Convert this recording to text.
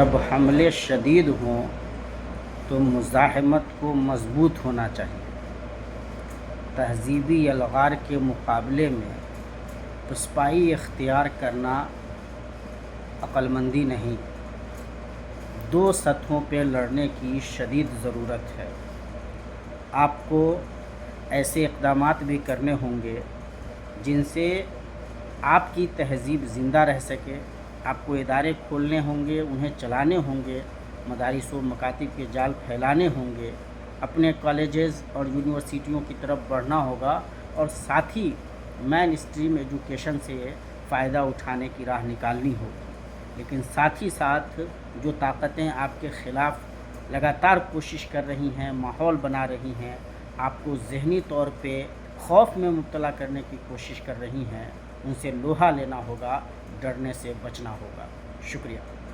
जब हमले शदीद हों तो मुज़ाहमत को मज़बूत होना चाहिए। तहज़ीबी अलगार के मुकाबले में पुस्पाई इख्तियार करना अक्लमंदी नहीं। दो सतहों पे लड़ने की शदीद ज़रूरत है। आपको ऐसे इक़दामात भी करने होंगे जिनसे आपकी तहज़ीब ज़िंदा रह सके। आपको इदारे खोलने होंगे, उन्हें चलाने होंगे, मदारिस व मकातिब के जाल फैलाने होंगे, अपने कॉलेजेस और यूनिवर्सिटियों की तरफ बढ़ना होगा और साथ ही मेन स्ट्रीम एजुकेशन से फ़ायदा उठाने की राह निकालनी होगी। लेकिन साथ ही साथ जो ताकतें आपके ख़िलाफ़ लगातार कोशिश कर रही हैं, माहौल बना रही हैं, आपको ज़हनी तौर पे खौफ में मुब्तला करने की कोशिश कर रही हैं, उनसे लोहा लेना होगा, डरने से बचना होगा। शुक्रिया।